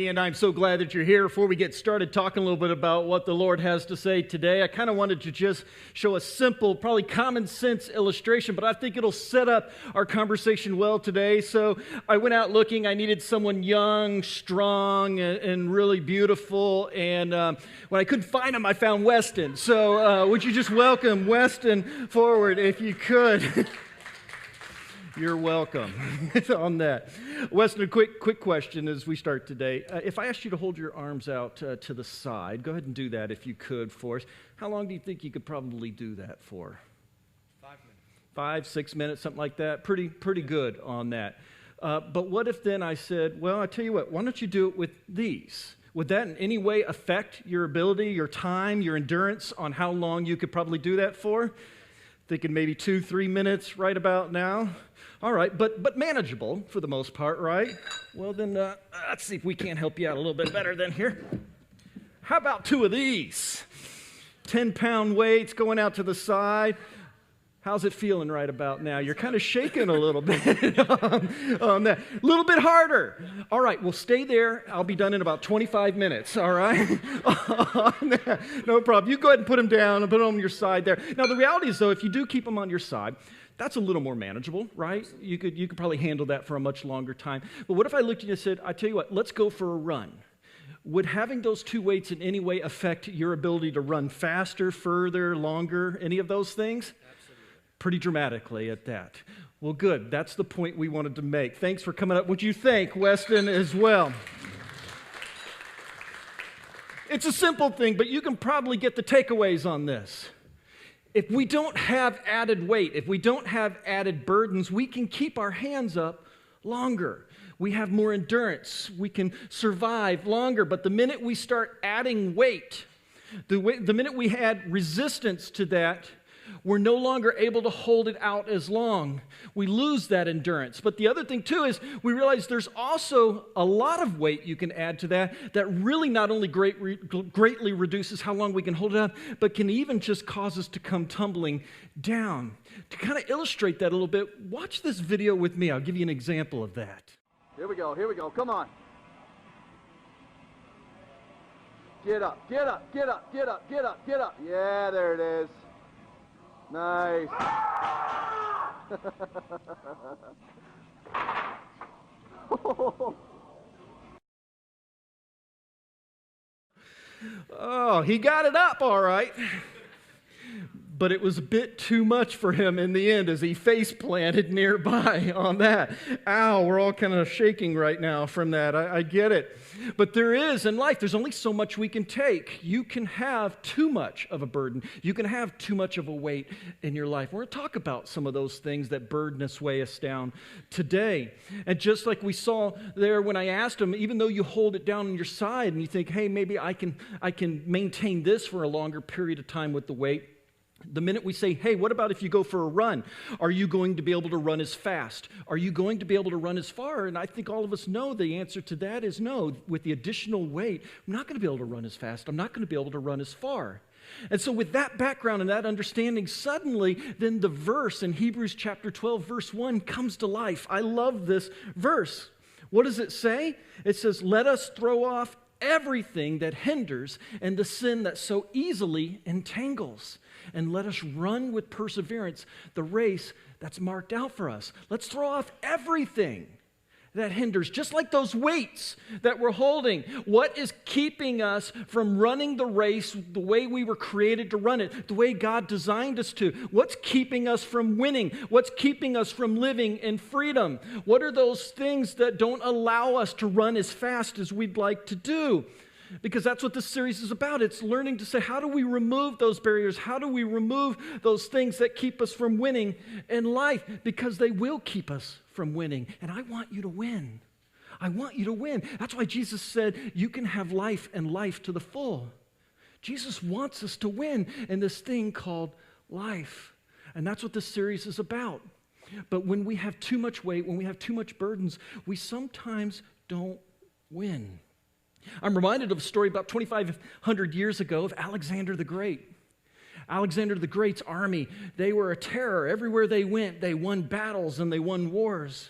and I'm so glad that you're here. Before we get started talking a little bit about what the Lord has to say today, I kind of wanted to just show a simple, probably common sense illustration, but I think it'll set up our conversation well today. So I went out looking. I needed someone young, strong, and really beautiful, and when I couldn't find him, I found Weston. So would you just welcome Weston forward if you could? You're welcome on that. Weston, a quick question as we start today. If I asked you to hold your arms out to the side, go ahead and do that if you could for us. How long do you think you could probably do that for? 5 minutes. 5, 6 minutes, something like that? Pretty good on that. But what if then I said, well, I tell you what, why don't you do it with these? Would that in any way affect your ability, your time, your endurance on how long you could probably do that for? Thinking maybe 2-3 minutes right about now. All right, but manageable for the most part, right? Well, then let's see if we can't help you out a little bit better than here. How about 2 of these? 10-pound weights going out to the side. How's it feeling right about now? You're kind of shaking a little bit on that. A little bit harder. All right, well, stay there. I'll be done in about 25 minutes, all right? No problem. You go ahead and put them down and put them on your side there. Now, the reality is, though, if you do keep them on your side, that's a little more manageable, right? You could probably handle that for a much longer time. But what if I looked at you and said, I tell you what, let's go for a run. Would having those 2 weights in any way affect your ability to run faster, further, longer, any of those things? Pretty dramatically at that. Well, good. That's the point we wanted to make. Thanks for coming up. Would you thank Weston as well? It's a simple thing, but you can probably get the takeaways on this. If we don't have added weight, if we don't have added burdens, we can keep our hands up longer. We have more endurance. We can survive longer. But the minute we start adding weight, the minute we add resistance to that, we're no longer able to hold it out as long. We lose that endurance. But the other thing, too, is we realize there's also a lot of weight you can add to that really not only greatly reduces how long we can hold it out, but can even just cause us to come tumbling down. To kind of illustrate that a little bit, watch this video with me. I'll give you an example of that. Here we go, come on. Get up. Yeah, there it is. Nice. Oh, he got it up all right. But it was a bit too much for him in the end as he face planted nearby on that. Ow, we're all kind of shaking right now from that. I get it. But there is, in life, there's only so much we can take. You can have too much of a burden. You can have too much of a weight in your life. We're going to talk about some of those things that burden us, weigh us down today. And just like we saw there when I asked him, even though you hold it down on your side and you think, hey, maybe I can maintain this for a longer period of time with the weight, the minute we say, hey, what about if you go for a run? Are you going to be able to run as fast? Are you going to be able to run as far? And I think all of us know the answer to that is no. With the additional weight, I'm not going to be able to run as fast. I'm not going to be able to run as far. And so with that background and that understanding, suddenly then the verse in Hebrews chapter 12, verse 1 comes to life. I love this verse. What does it say? It says, let us throw off everything that hinders and the sin that so easily entangles. And let us run with perseverance the race that's marked out for us. Let's throw off everything that hinders, just like those weights that we're holding. What is keeping us from running the race the way we were created to run it, the way God designed us to? What's keeping us from winning? What's keeping us from living in freedom? What are those things that don't allow us to run as fast as we'd like to do? Because that's what this series is about. It's learning to say, how do we remove those barriers? How do we remove those things that keep us from winning in life? Because they will keep us from winning. And I want you to win. I want you to win. That's why Jesus said, you can have life and life to the full. Jesus wants us to win in this thing called life. And that's what this series is about. But when we have too much weight, when we have too much burdens, we sometimes don't win. I'm reminded of a story about 2,500 years ago of Alexander the Great. Alexander the Great's army, they were a terror. Everywhere they went, they won battles and they won wars.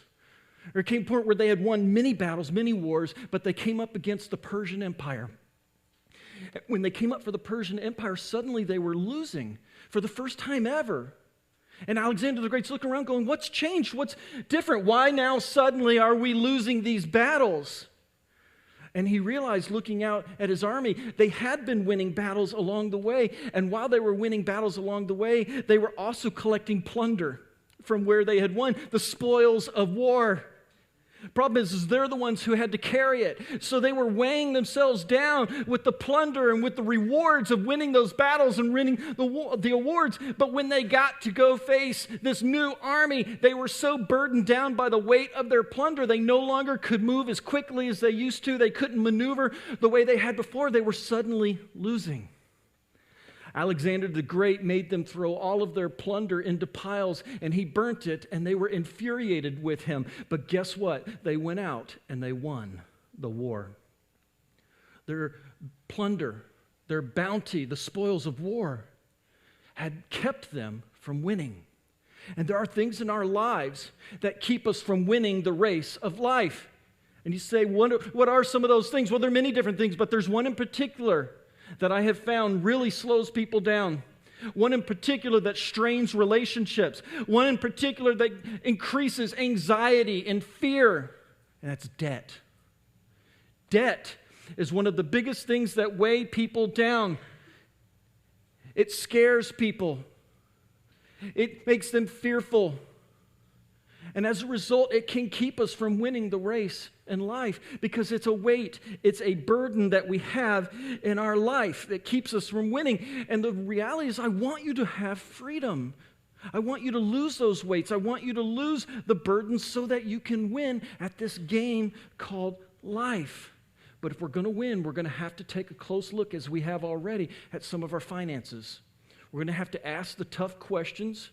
There came a point where they had won many battles, many wars, but they came up against the Persian Empire. When they came up for the Persian Empire, suddenly they were losing for the first time ever. And Alexander the Great's looking around going, what's changed? What's different? Why now suddenly are we losing these battles? And he realized, looking out at his army, they had been winning battles along the way. And while they were winning battles along the way, they were also collecting plunder from where they had won, the spoils of war. Problem is they're the ones who had to carry it. So they were weighing themselves down with the plunder and with the rewards of winning those battles and winning the awards. But when they got to go face this new army, they were so burdened down by the weight of their plunder, they no longer could move as quickly as they used to. They couldn't maneuver the way they had before. They were suddenly losing. Alexander the Great made them throw all of their plunder into piles, and he burnt it, and they were infuriated with him. But guess what? They went out and they won the war. Their plunder, their bounty, the spoils of war had kept them from winning. And there are things in our lives that keep us from winning the race of life. And you say, what are some of those things? Well, there are many different things, but there's one in particular that I have found really slows people down. One in particular that strains relationships. One in particular that increases anxiety and fear. And that's debt. Debt is one of the biggest things that weigh people down. It scares people. It makes them fearful. And as a result, it can keep us from winning the race in life because it's a weight, it's a burden that we have in our life that keeps us from winning. And the reality is, I want you to have freedom. I want you to lose those weights. I want you to lose the burdens so that you can win at this game called life. But if we're going to win, we're going to have to take a close look, as we have already, at some of our finances. We're going to have to ask the tough questions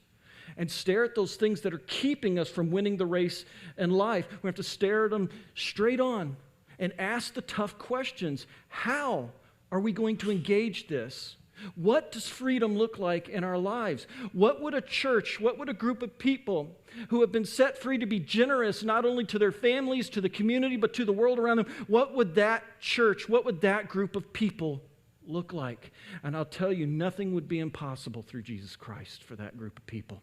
and stare at those things that are keeping us from winning the race in life. We have to stare at them straight on and ask the tough questions. How are we going to engage this? What does freedom look like in our lives? What would a church, what would a group of people who have been set free to be generous not only to their families, to the community, but to the world around them, what would that church, what would that group of people look like? And I'll tell you, nothing would be impossible through Jesus Christ for that group of people.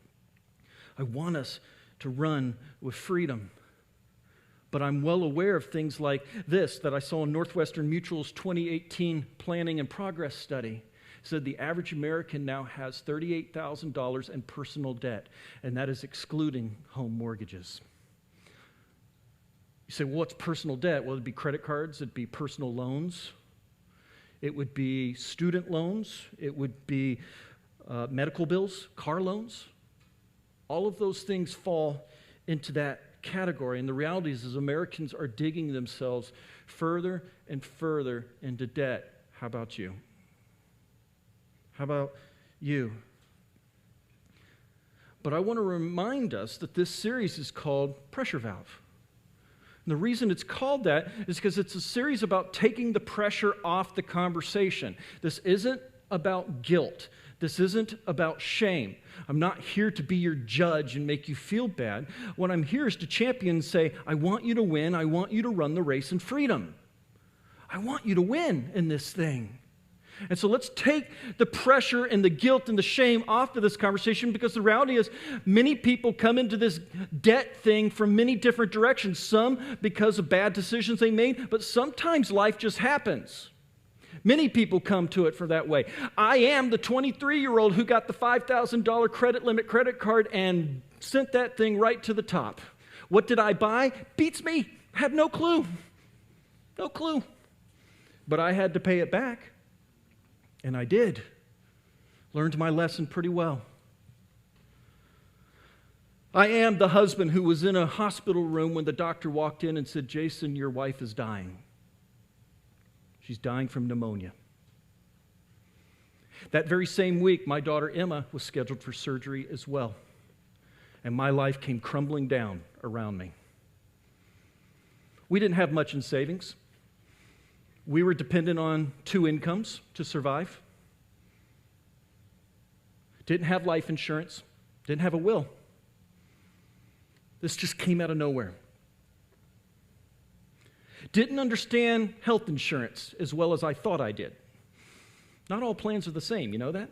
I want us to run with freedom. But I'm well aware of things like this that I saw in Northwestern Mutual's 2018 Planning and Progress Study. It said the average American now has $38,000 in personal debt, and that is excluding home mortgages. You say, well, what's personal debt? Well, it'd be credit cards, it'd be personal loans, it would be student loans, it would be medical bills, car loans. All of those things fall into that category. And the reality is Americans are digging themselves further and further into debt. How about you? How about you? But I want to remind us that this series is called Pressure Valve. And the reason it's called that is because it's a series about taking the pressure off the conversation. This isn't about guilt. This isn't about shame. I'm not here to be your judge and make you feel bad. What I'm here is to champion and say, I want you to win. I want you to run the race in freedom. I want you to win in this thing. And so let's take the pressure and the guilt and the shame off of this conversation, because the reality is many people come into this debt thing from many different directions. Some because of bad decisions they made, but sometimes life just happens. Many people come to it for that way. I am the 23-year-old who got the $5,000 credit limit credit card and sent that thing right to the top. What did I buy? Beats me. I have no clue. No clue. But I had to pay it back. And I did. Learned my lesson pretty well. I am the husband who was in a hospital room when the doctor walked in and said, Jason, your wife is dying. She's dying from pneumonia. That very same week, my daughter Emma was scheduled for surgery as well. And my life came crumbling down around me. We didn't have much in savings. We were dependent on 2 incomes to survive. Didn't have life insurance. Didn't have a will. This just came out of nowhere. Didn't understand health insurance as well as I thought I did. Not all plans are the same, you know that?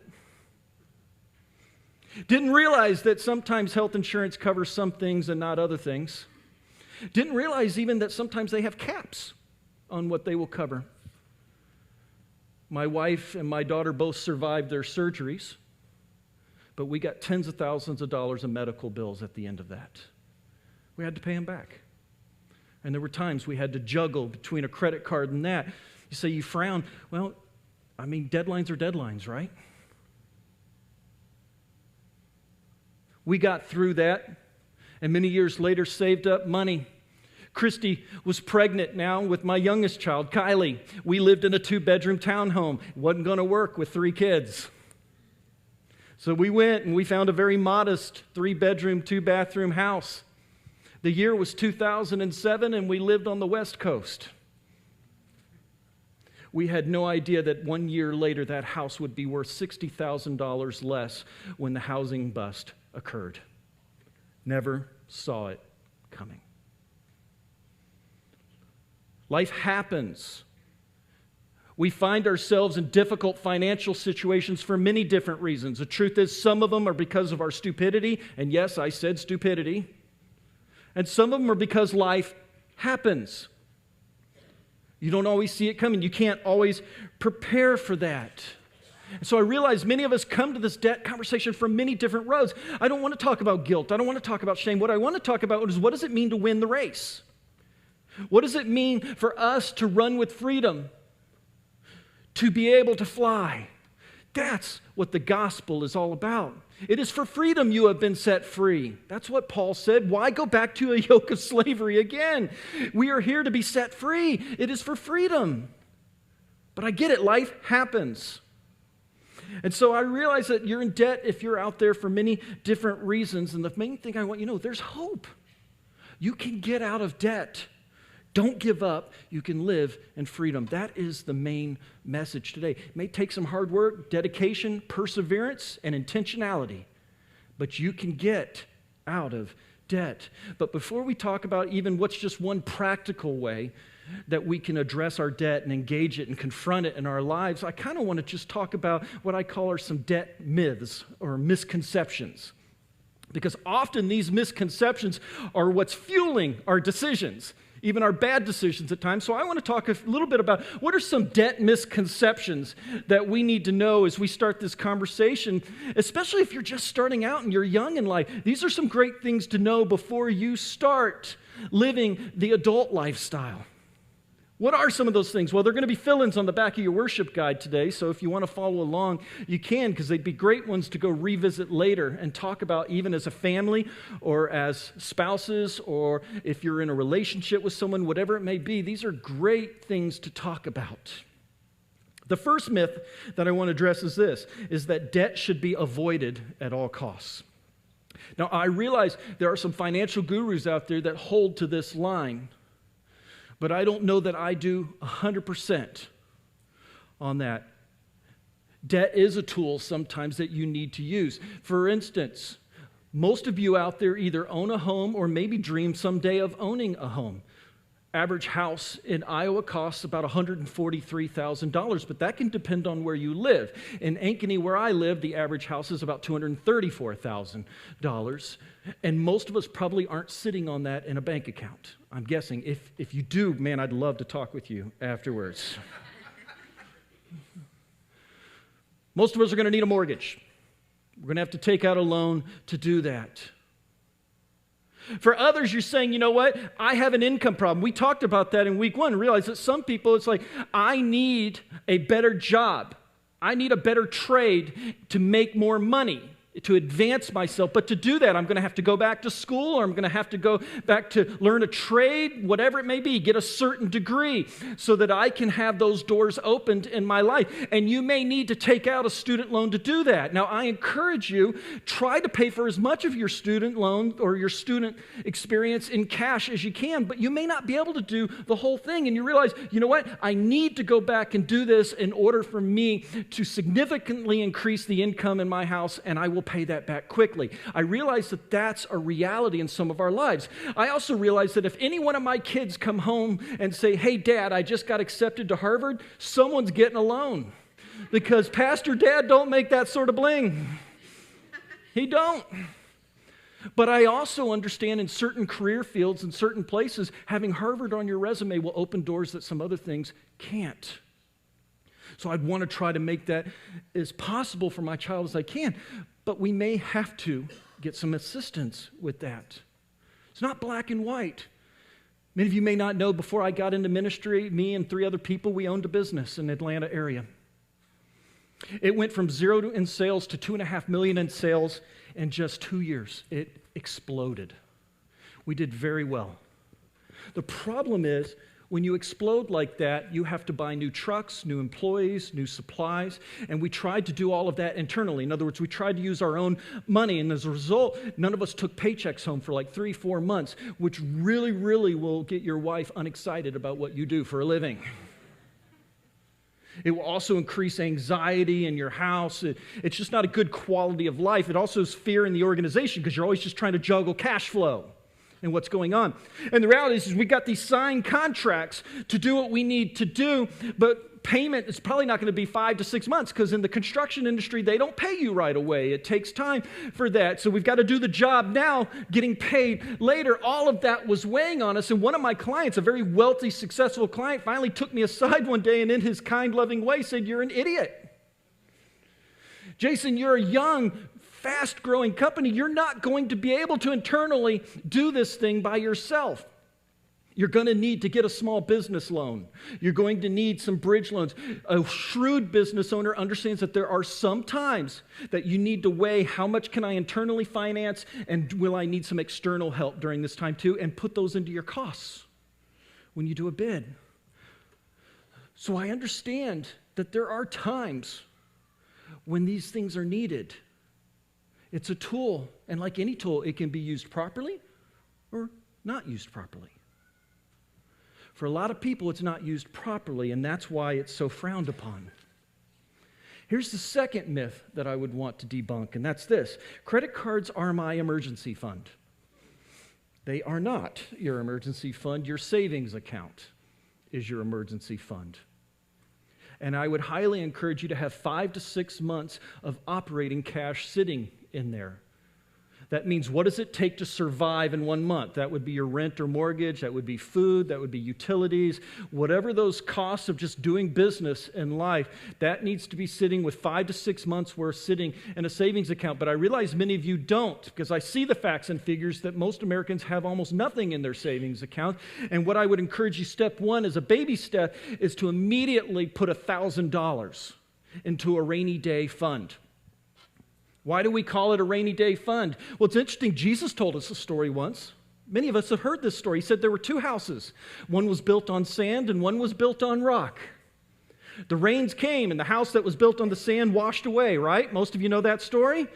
Didn't realize that sometimes health insurance covers some things and not other things. Didn't realize even that sometimes they have caps on what they will cover. My wife and my daughter both survived their surgeries, but we got tens of thousands of dollars in medical bills at the end of that. We had to pay them back. And there were times we had to juggle between a credit card and that. You say you frown. Well, I mean, deadlines are deadlines, right? We got through that, and many years later saved up money. Christy was pregnant now with my youngest child, Kylie. We lived in a 2-bedroom townhome. It wasn't going to work with 3 kids. So we went and we found a very modest 3-bedroom, 2-bathroom house. The year was 2007, and we lived on the West Coast. We had no idea that 1 year later that house would be worth $60,000 less when the housing bust occurred. Never saw it coming. Life happens. We find ourselves in difficult financial situations for many different reasons. The truth is, some of them are because of our stupidity, and yes, I said stupidity. And some of them are because life happens. You don't always see it coming. You can't always prepare for that. And so I realize many of us come to this debt conversation from many different roads. I don't want to talk about guilt. I don't want to talk about shame. What I want to talk about is, what does it mean to win the race? What does it mean for us to run with freedom? To be able to fly? That's what the gospel is all about. It is for freedom you have been set free. That's what Paul said. Why go back to a yoke of slavery again? We are here to be set free. It is for freedom. But I get it. Life happens. And so I realize that you're in debt if you're out there for many different reasons. And the main thing I want you to know, there's hope. You can get out of debt. Don't give up. You can live in freedom. That is the main message today. It may take some hard work, dedication, perseverance, and intentionality, but you can get out of debt. But before we talk about even what's just one practical way that we can address our debt and engage it and confront it in our lives, I kind of want to just talk about what I call are some debt myths or misconceptions. Because often these misconceptions are what's fueling our decisions, even our bad decisions at times. So I want to talk a little bit about what are some debt misconceptions that we need to know as we start this conversation, especially if you're just starting out and you're young in life. These are some great things to know before you start living the adult lifestyle. What are some of those things? Well, they're going to be fill-ins on the back of your worship guide today, so if you want to follow along, you can, because they'd be great ones to go revisit later and talk about even as a family or as spouses or if you're in a relationship with someone, whatever it may be. These are great things to talk about. The first myth that I want to address is this, is that debt should be avoided at all costs. Now, I realize there are some financial gurus out there that hold to this line, but I don't know that I do 100% on that. Debt is a tool sometimes that you need to use. For instance, most of you out there either own a home or maybe dream someday of owning a home. Average house in Iowa costs about $143,000, but that can depend on where you live. In Ankeny, where I live, the average house is about $234,000, and most of us probably aren't sitting on that in a bank account. I'm guessing. If you do, man, I'd love to talk with you afterwards. Most of us are going to need a mortgage. We're going to have to take out a loan to do that. For others, you're saying, you know what? I have an income problem. We talked about that in week 1. Realize that some people, it's like, I need a better job. I need a better trade to make more money, to advance myself. But to do that, I'm going to have to go back to school, or I'm going to have to go back to learn a trade, whatever it may be, get a certain degree so that I can have those doors opened in my life. And you may need to take out a student loan to do that. Now, I encourage you, try to pay for as much of your student loan or your student experience in cash as you can, but you may not be able to do the whole thing. And you realize, you know what? I need to go back and do this in order for me to significantly increase the income in my house, and I will will pay that back quickly. I realize that that's a reality in some of our lives. I also realize that if any one of my kids come home and say, hey, Dad, I just got accepted to Harvard, someone's getting a loan. Because Pastor Dad don't make that sort of bling. He don't. But I also understand in certain career fields and certain places, having Harvard on your resume will open doors that some other things can't. So I'd want to try to make that as possible for my child as I can. But we may have to get some assistance with that. It's not black and white. Many of you may not know, before I got into ministry, me and 3 other people, we owned a business in the Atlanta area. It went from 0 in sales to $2.5 million in sales in just 2 years. It exploded. We did very well. The problem is, when you explode like that, you have to buy new trucks, new employees, new supplies, and we tried to do all of that internally. In other words, we tried to use our own money, and as a result, none of us took paychecks home for like 3-4 months, which really, really will get your wife unexcited about what you do for a living. It will also increase anxiety in your house. It's just not a good quality of life. It also is fear in the organization because you're always just trying to juggle cash flow and what's going on. And the reality is we got these signed contracts to do what we need to do, but payment is probably not going to be 5 to 6 months because in the construction industry, they don't pay you right away. It takes time for that. So we've got to do the job now, getting paid later. All of that was weighing on us. And one of my clients, a very wealthy, successful client, finally took me aside one day and in his kind, loving way said, "You're an idiot. Jason, you're a young, fast-growing company. You're not going to be able to internally do this thing by yourself. You're going to need to get a small business loan. You're going to need some bridge loans." A shrewd business owner understands that there are some times that you need to weigh how much can I internally finance and will I need some external help during this time too, and put those into your costs when you do a bid. So I understand that there are times when these things are needed. It's a tool, and like any tool, it can be used properly or not used properly. For a lot of people, it's not used properly, and that's why it's so frowned upon. Here's the second myth that I would want to debunk, and that's this. Credit cards are my emergency fund. They are not your emergency fund. Your savings account is your emergency fund. And I would highly encourage you to have 5 to 6 months of operating cash sitting in there. That means, what does it take to survive in 1 month? That would be your rent or mortgage. That would be food. That would be utilities. Whatever those costs of just doing business in life, that needs to be sitting with 5 to 6 months worth sitting in a savings account. But I realize many of you don't, because I see the facts and figures that most Americans have almost nothing in their savings account. And what I would encourage you, step one, as a baby step, is to immediately put $1,000 into a rainy day fund. Why do we call it a rainy day fund? Well, it's interesting. Jesus told us a story once. Many of us have heard this story. He said there were 2 houses. One was built on sand and one was built on rock. The rains came and the house that was built on the sand washed away, right? Most of you know that story.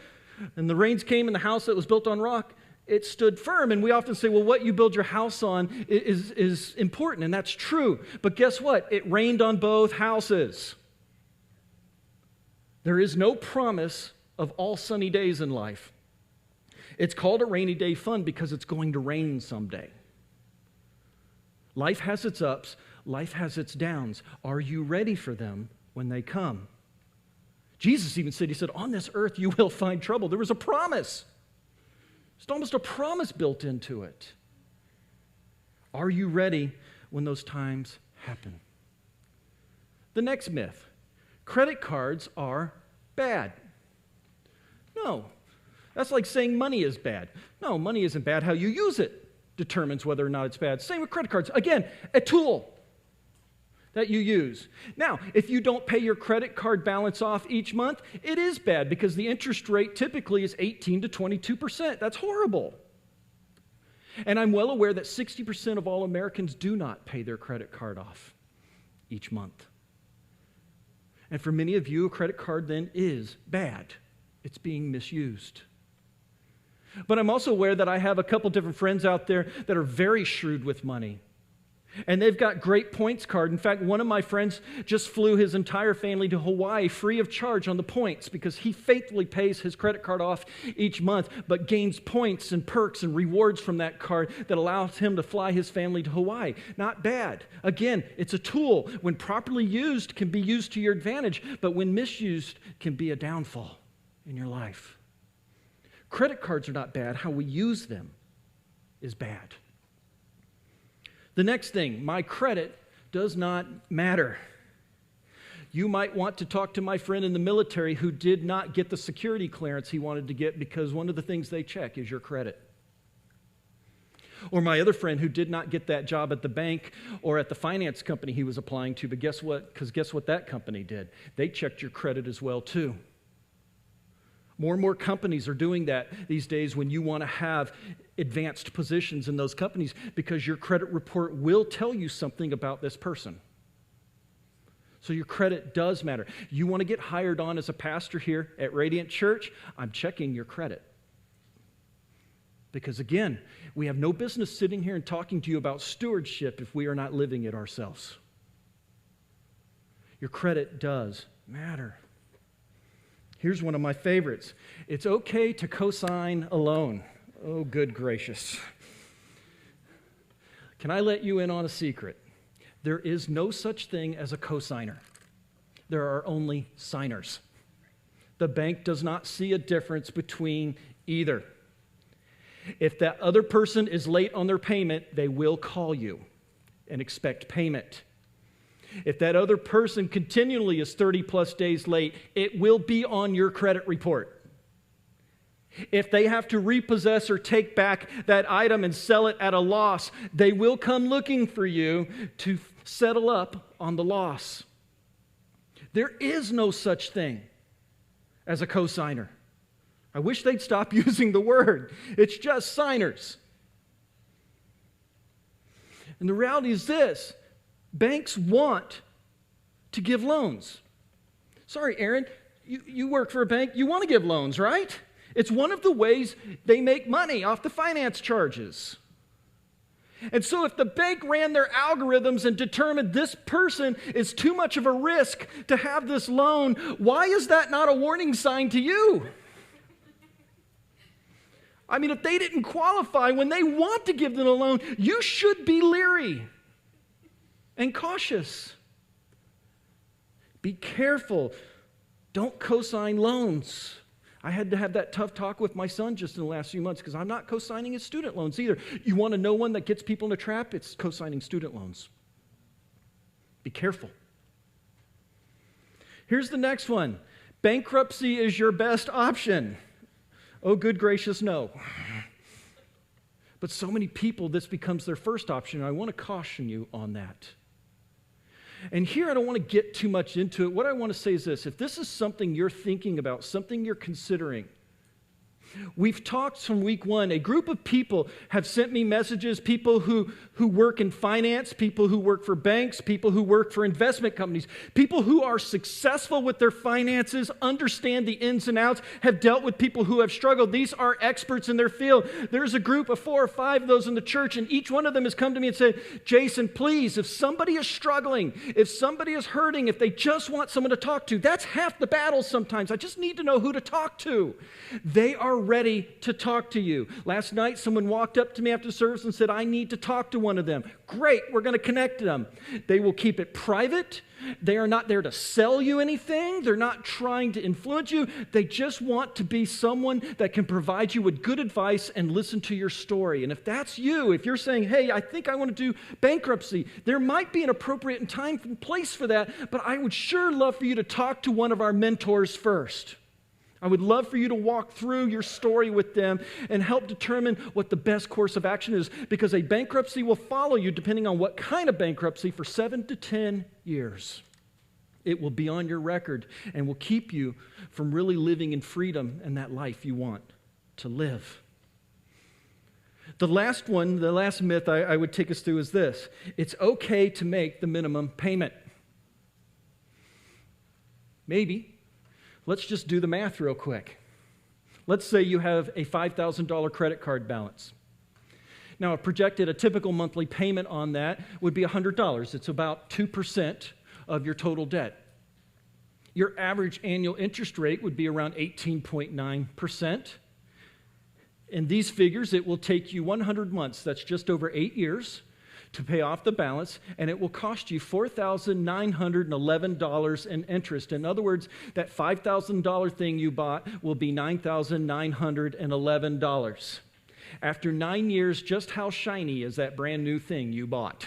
And the rains came and the house that was built on rock, it stood firm. And we often say, well, what you build your house on is important, and that's true. But guess what? It rained on both houses. There is no promise of all sunny days in life. It's called a rainy day fund because it's going to rain someday. Life has its ups, life has its downs. Are you ready for them when they come? Jesus even said, he said, on this earth you will find trouble. There was a promise. It's almost a promise built into it. Are you ready when those times happen? The next myth, credit cards are bad. No, that's like saying money is bad. No, money isn't bad. How you use it determines whether or not it's bad. Same with credit cards. Again, a tool that you use. Now, if you don't pay your credit card balance off each month, it is bad because the interest rate typically is 18 to 22%. That's horrible. And I'm well aware that 60% of all Americans do not pay their credit card off each month. And for many of you, a credit card then is bad. It's being misused. But I'm also aware that I have a couple different friends out there that are very shrewd with money. And they've got great points card. In fact, one of my friends just flew his entire family to Hawaii free of charge on the points because he faithfully pays his credit card off each month, but gains points and perks and rewards from that card that allows him to fly his family to Hawaii. Not bad. Again, it's a tool. When properly used, can be used to your advantage, but when misused, can be a downfall in your life. Credit cards are not bad. How we use them is bad. The next thing, my credit does not matter. You might want to talk to my friend in the military who did not get the security clearance he wanted to get because one of the things they check is your credit. Or my other friend who did not get that job at the bank or at the finance company he was applying to, but guess what? Because guess what that company did? They checked your credit as well too. More and more companies are doing that these days when you want to have advanced positions in those companies because your credit report will tell you something about this person. So your credit does matter. You want to get hired on as a pastor here at Radiant Church? I'm checking your credit. Because again, we have no business sitting here and talking to you about stewardship if we are not living it ourselves. Your credit does matter. Here's one of my favorites. It's okay to co-sign a loan. Oh, good gracious. Can I let you in on a secret? There is no such thing as a co-signer. There are only signers. The bank does not see a difference between either. If that other person is late on their payment, they will call you and expect payment. If that other person continually is 30 plus days late, it will be on your credit report. If they have to repossess or take back that item and sell it at a loss, they will come looking for you to settle up on the loss. There is no such thing as a co-signer. I wish they'd stop using the word. It's just signers. And the reality is this. Banks want to give loans. Sorry, Aaron, you work for a bank. You want to give loans, right? It's one of the ways they make money off the finance charges. And so if the bank ran their algorithms and determined this person is too much of a risk to have this loan, why is that not a warning sign to you? I mean, if they didn't qualify when they want to give them a loan, you should be leery and cautious. Be careful. Don't co-sign loans. I had to have that tough talk with my son just in the last few months because I'm not co-signing his student loans either. You want to know one that gets people in a trap? It's co-signing student loans. Be careful. Here's the next one. Bankruptcy is your best option. Oh, good gracious, no. But so many people, this becomes their first option, and I want to caution you on that. And here I don't want to get too much into it. What I want to say is this. If this is something you're thinking about, something you're considering, we've talked from week one. A group of people have sent me messages, people who work in finance, people who work for banks, people who work for investment companies, people who are successful with their finances, understand the ins and outs, have dealt with people who have struggled. These are experts in their field. There's a group of 4 or 5 of those in the church, and each one of them has come to me and said, Jason, please, if somebody is struggling, if somebody is hurting, if they just want someone to talk to, that's half the battle sometimes. I just need to know who to talk to. They are ready to talk to you. Last night, someone walked up to me after the service and said, I need to talk to one of them. Great, we're going to connect them. They will keep it private. They are not there to sell you anything. They're not trying to influence you. They just want to be someone that can provide you with good advice and listen to your story. And if that's you, if you're saying, hey, I think I want to do bankruptcy, there might be an appropriate time and place for that, but I would sure love for you to talk to one of our mentors first. I would love for you to walk through your story with them and help determine what the best course of action is, because a bankruptcy will follow you, depending on what kind of bankruptcy, for 7 to 10 years. It will be on your record and will keep you from really living in freedom and that life you want to live. The last one, the last myth I would take us through is this. It's okay to make the minimum payment. Maybe. Let's just do the math real quick. Let's say you have a $5,000 credit card balance. Now, a typical monthly payment on that would be $100. It's about 2% of your total debt. Your average annual interest rate would be around 18.9%. In these figures, it will take you 100 months, that's just over 8 years, to pay off the balance, and it will cost you $4,911 in interest. In other words, that $5,000 thing you bought will be $9,911. After 9 years, just how shiny is that brand new thing you bought?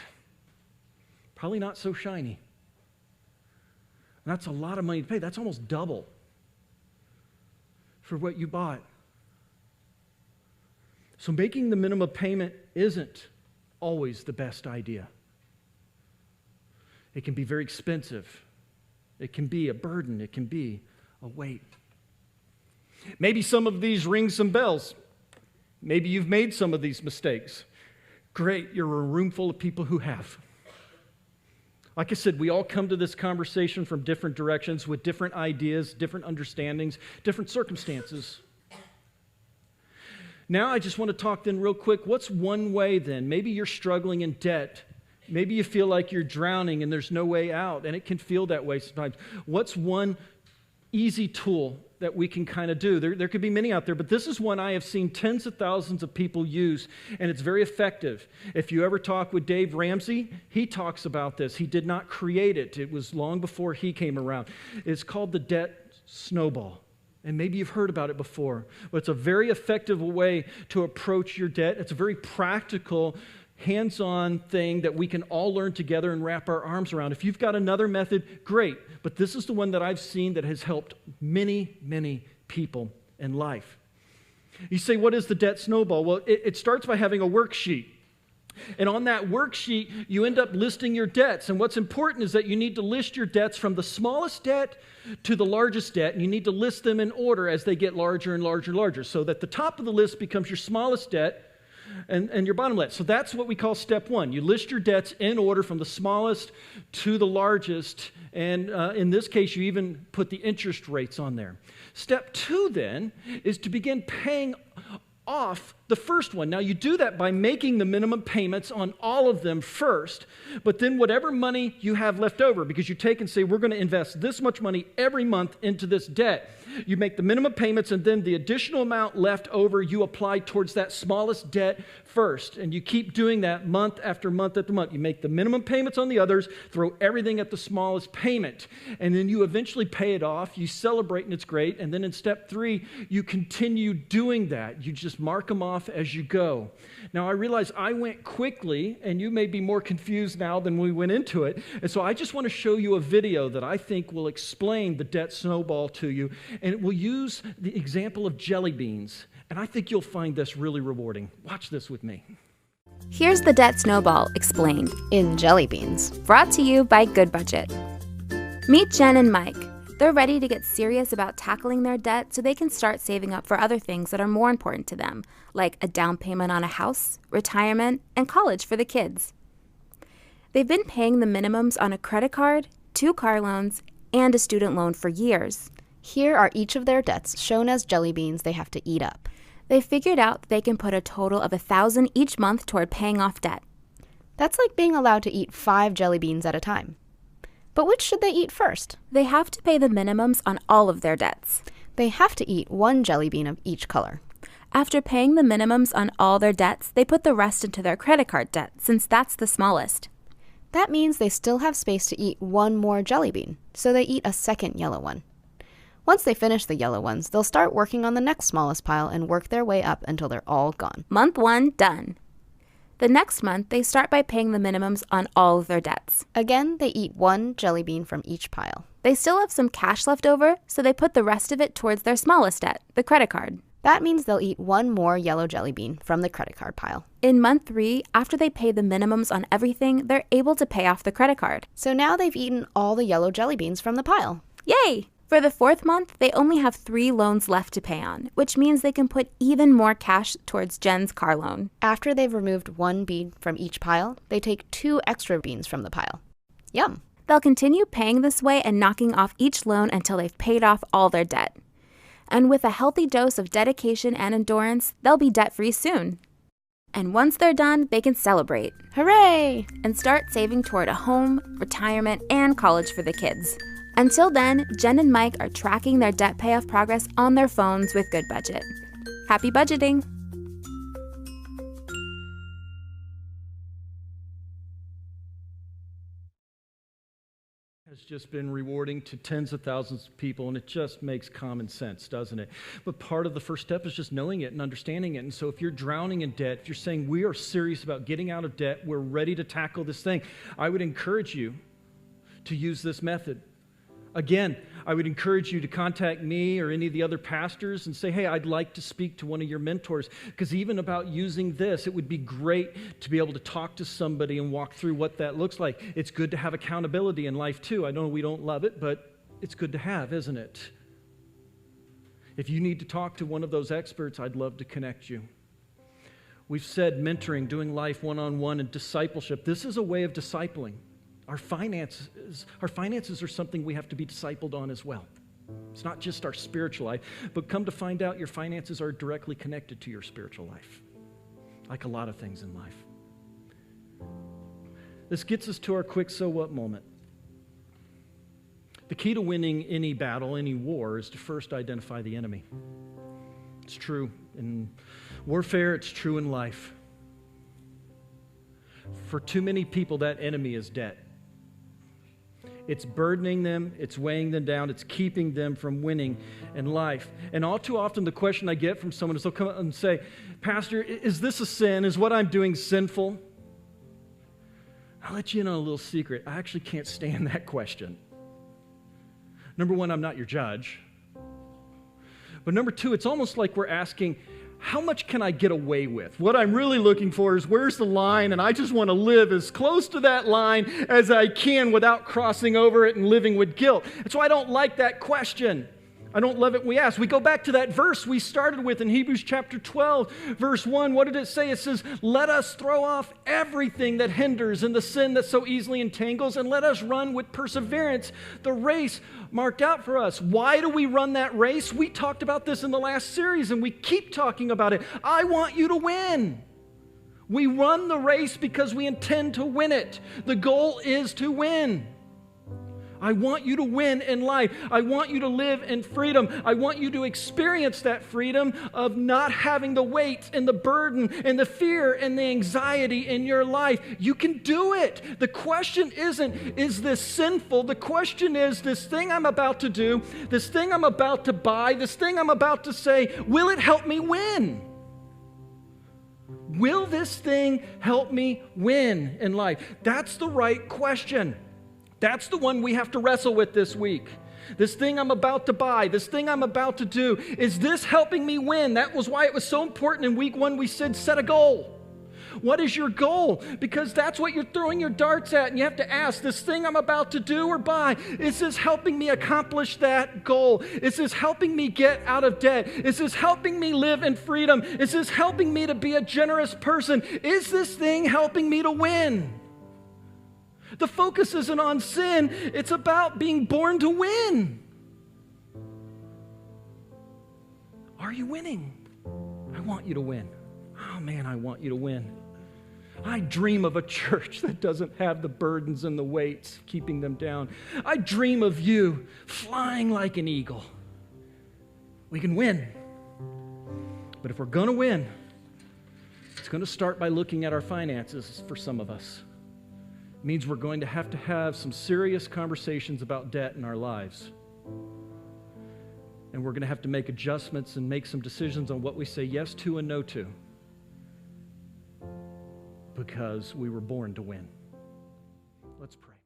Probably not so shiny. And that's a lot of money to pay. That's almost double for what you bought. So making the minimum payment isn't always the best idea. It can be very expensive. It can be a burden. It can be a weight. Maybe some of these ring some bells. Maybe you've made some of these mistakes. Great, you're a room full of people who have. Like I said, we all come to this conversation from different directions with different ideas, different understandings, different circumstances. Now I just want to talk then real quick. What's one way then? Maybe you're struggling in debt. Maybe you feel like you're drowning and there's no way out, and it can feel that way sometimes. What's one easy tool that we can kind of do? There could be many out there, but this is one I have seen tens of thousands of people use, and it's very effective. If you ever talk with Dave Ramsey, he talks about this. He did not create it. It was long before he came around. It's called the debt snowball. And maybe you've heard about it before, but it's a very effective way to approach your debt. It's a very practical, hands-on thing that we can all learn together and wrap our arms around. If you've got another method, great. But this is the one that I've seen that has helped many, many people in life. You say, what is the debt snowball? Well, it starts by having a worksheet. And on that worksheet, you end up listing your debts. And what's important is that you need to list your debts from the smallest debt to the largest debt. And you need to list them in order as they get larger and larger and larger, so that the top of the list becomes your smallest debt and your bottom debt. So that's what we call step one. You list your debts in order from the smallest to the largest. And in this case, you even put the interest rates on there. Step two then is to begin paying off the first one. Now, you do that by making the minimum payments on all of them first, but then whatever money you have left over, because you take and say, we're going to invest this much money every month into this debt. You make the minimum payments, and then the additional amount left over, you apply towards that smallest debt first. And you keep doing that month after month after month. You make the minimum payments on the others, throw everything at the smallest payment, and then you eventually pay it off. You celebrate, and it's great. And then in step three, you continue doing that. You just mark them off as you go. Now, I realize I went quickly, and you may be more confused now than we went into it. And so I just want to show you a video that I think will explain the debt snowball to you. And it will use the example of jelly beans. And I think you'll find this really rewarding. Watch this with me. Here's the debt snowball explained in jelly beans. Brought to you by Good Budget. Meet Jen and Mike. They're ready to get serious about tackling their debt so they can start saving up for other things that are more important to them, like a down payment on a house, retirement, and college for the kids. They've been paying the minimums on a credit card, 2 car loans, and a student loan for years. Here are each of their debts shown as jelly beans they have to eat up. They figured out that they can put a total of $1,000 each month toward paying off debt. That's like being allowed to eat 5 jelly beans at a time. But which should they eat first? They have to pay the minimums on all of their debts. They have to eat 1 jelly bean of each color. After paying the minimums on all their debts, they put the rest into their credit card debt, since that's the smallest. That means they still have space to eat 1 more jelly bean, so they eat a second yellow one. Once they finish the yellow ones, they'll start working on the next smallest pile and work their way up until they're all gone. Month 1, done. The next month, they start by paying the minimums on all of their debts. Again, they eat 1 jelly bean from each pile. They still have some cash left over, so they put the rest of it towards their smallest debt, the credit card. That means they'll eat 1 more yellow jelly bean from the credit card pile. In month 3, after they pay the minimums on everything, they're able to pay off the credit card. So now they've eaten all the yellow jelly beans from the pile. Yay! For the 4th month, they only have 3 loans left to pay on, which means they can put even more cash towards Jen's car loan. After they've removed 1 bean from each pile, they take 2 extra beans from the pile. Yum! They'll continue paying this way and knocking off each loan until they've paid off all their debt. And with a healthy dose of dedication and endurance, they'll be debt-free soon. And once they're done, they can celebrate. Hooray! And start saving toward a home, retirement, and college for the kids. Until then, Jen and Mike are tracking their debt payoff progress on their phones with Good Budget. Happy budgeting! Has just been rewarding to tens of thousands of people, and it just makes common sense, doesn't it? But part of the first step is just knowing it and understanding it. And so if you're drowning in debt, if you're saying we are serious about getting out of debt, we're ready to tackle this thing, I would encourage you to use this method. Again, I would encourage you to contact me or any of the other pastors and say, hey, I'd like to speak to one of your mentors, because even about using this, it would be great to be able to talk to somebody and walk through what that looks like. It's good to have accountability in life too. I know we don't love it, but it's good to have, isn't it? If you need to talk to one of those experts, I'd love to connect you. We've said mentoring, doing life one-on-one, and discipleship. This is a way of discipling. Our finances are something we have to be discipled on as well. It's not just our spiritual life, but come to find out your finances are directly connected to your spiritual life, like a lot of things in life. This gets us to our quick so what moment. The key to winning any battle, any war, is to first identify the enemy. It's true in warfare, it's true in life. For too many people, that enemy is debt. It's burdening them, it's weighing them down, it's keeping them from winning in life. And all too often the question I get from someone is they'll come up and say, Pastor, is this a sin? Is what I'm doing sinful? I'll let you in on a little secret. I actually can't stand that question. Number one, I'm not your judge. But number two, it's almost like we're asking, how much can I get away with? What I'm really looking for is where's the line, and I just want to live as close to that line as I can without crossing over it and living with guilt. That's why I don't like that question. I don't love it when we ask. We go back to that verse we started with in Hebrews chapter 12, verse 1. What did it say? It says, let us throw off everything that hinders and the sin that so easily entangles, and let us run with perseverance the race marked out for us. Why do we run that race? We talked about this in the last series, and we keep talking about it. I want you to win. We run the race because we intend to win it. The goal is to win. I want you to win in life. I want you to live in freedom. I want you to experience that freedom of not having the weight and the burden and the fear and the anxiety in your life. You can do it. The question isn't, is this sinful? The question is, this thing I'm about to do, this thing I'm about to buy, this thing I'm about to say, will it help me win? Will this thing help me win in life? That's the right question. That's the one we have to wrestle with this week. This thing I'm about to buy, this thing I'm about to do, is this helping me win? That was why it was so important in week 1 we said set a goal. What is your goal? Because that's what you're throwing your darts at, and you have to ask, this thing I'm about to do or buy, is this helping me accomplish that goal? Is this helping me get out of debt? Is this helping me live in freedom? Is this helping me to be a generous person? Is this thing helping me to win? The focus isn't on sin, it's about being born to win. Are you winning? I want you to win. Oh man, I want you to win. I dream of a church that doesn't have the burdens and the weights keeping them down. I dream of you flying like an eagle. We can win. But if we're going to win, it's going to start by looking at our finances for some of us. It means we're going to have some serious conversations about debt in our lives. And we're going to have to make adjustments and make some decisions on what we say yes to and no to. Because we were born to win. Let's pray.